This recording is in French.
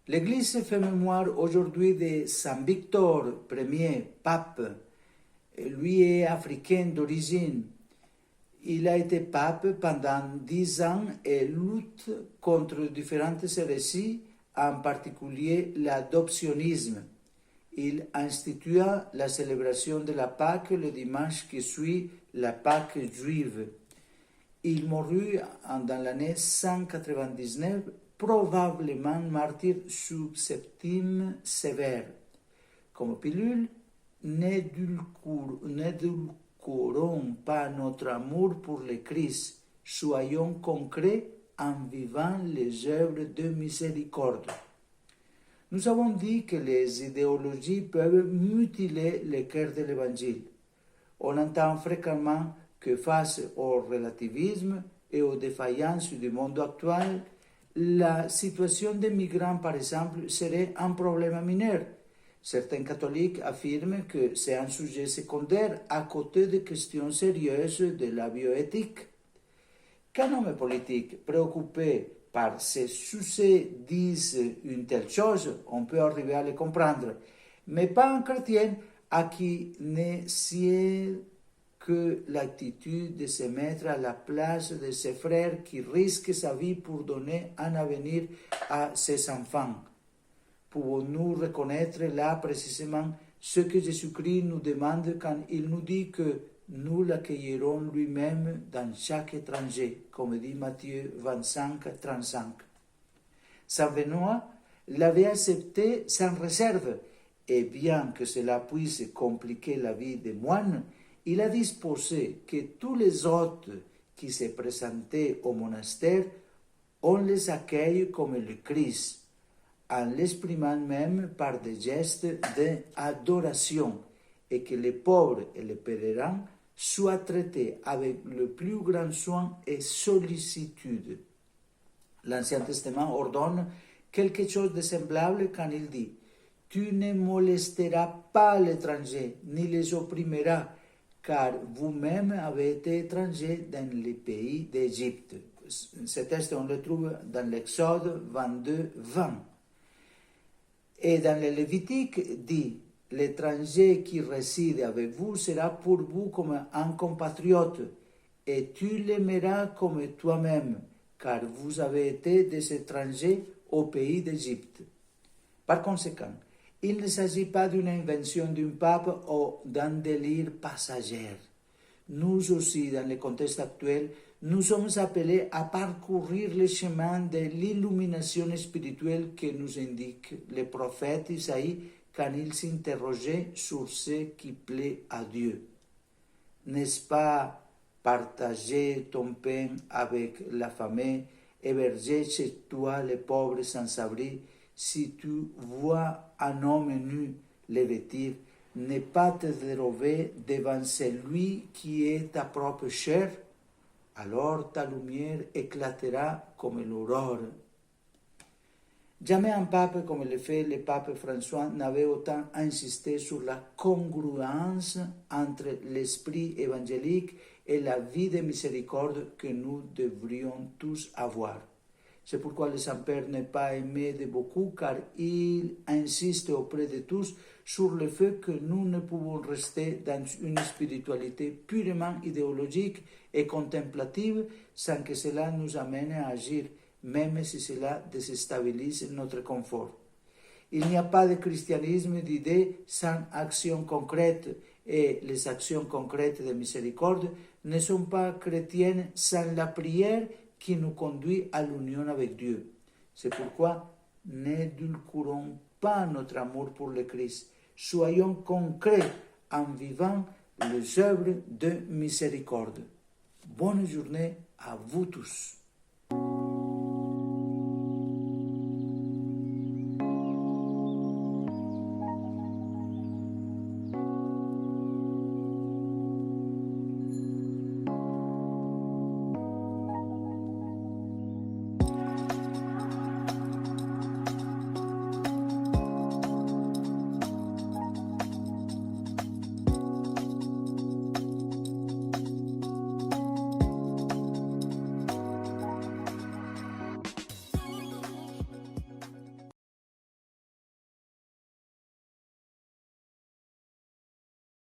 L'Église fait mémoire aujourd'hui de Saint Victor Ier, pape. Lui est africain d'origine. Il a été pape pendant 10 ans et lutte contre différentes hérésies, en particulier l'adoptionnisme. Il institua la célébration de la Pâque le dimanche qui suit la Pâque juive. Il mourut dans l'année 199, probablement martyr sub septime sévère. Comme pilule, n'édulcorons pas notre amour pour le Christ, soyons concrets en vivant les œuvres de miséricorde. Nous avons dit que les idéologies peuvent mutiler le cœur de l'Évangile. On entend fréquemment que face au relativisme et aux défaillances du monde actuel, la situation des migrants, par exemple, serait un problème mineur. Certains catholiques affirment que c'est un sujet secondaire à côté des questions sérieuses de la bioéthique. Qu'un homme politique préoccupé par ces sujets dise une telle chose, on peut arriver à le comprendre, mais pas un chrétien à qui ne sied que l'attitude de se mettre à la place de ses frères qui risquent sa vie pour donner un avenir à ses enfants. Pouvons-nous reconnaître là précisément ce que Jésus-Christ nous demande quand il nous dit que nous l'accueillerons lui-même dans chaque étranger, comme dit Matthieu 25, 35. Saint Benoît l'avait accepté sans réserve, et bien que cela puisse compliquer la vie des moines, il a disposé que tous les hôtes qui se présentaient au monastère, on les accueille comme le Christ, en l'exprimant même par des gestes d'adoration, et que les pauvres et les pèlerins soient traités avec le plus grand soin et sollicitude. L'Ancien Testament ordonne quelque chose de semblable quand il dit « Tu ne molesteras pas l'étranger, ni les opprimeras, car vous-même avez été étrangers dans les pays d'Égypte. » Ce texte, on le trouve dans l'Exode 22, 20. Et dans le Lévitique, dit « L'étranger qui réside avec vous sera pour vous comme un compatriote, et tu l'aimeras comme toi-même, car vous avez été des étrangers au pays d'Égypte. » Par conséquent, il ne s'agit pas d'une invention d'un pape ou d'un délire passager. Nous aussi, dans le contexte actuel, nous sommes appelés à parcourir le chemin de l'illumination spirituelle que nous indique le prophète Isaïe quand il s'interrogeait sur ce qui plaît à Dieu. N'est-ce pas partager ton pain avec l'affamé, héberger chez toi les pauvres sans abri? Si tu vois un homme nu le vêtir, ne pas te dérober devant celui qui est ta propre chair, alors ta lumière éclatera comme l'aurore. Jamais un pape comme le fait le pape François n'avait autant insisté sur la congruence entre l'esprit évangélique et la vie de miséricorde que nous devrions tous avoir. C'est pourquoi le Saint-Père n'est pas aimé de beaucoup, car il insiste auprès de tous sur le fait que nous ne pouvons rester dans une spiritualité purement idéologique et contemplative sans que cela nous amène à agir, même si cela déstabilise notre confort. Il n'y a pas de christianisme d'idées sans action concrète, et les actions concrètes de miséricorde ne sont pas chrétiennes sans la prière qui nous conduit à l'union avec Dieu. C'est pourquoi n'édulcorons pas notre amour pour le Christ. Soyons concrets en vivant les œuvres de miséricorde. Bonne journée à vous tous.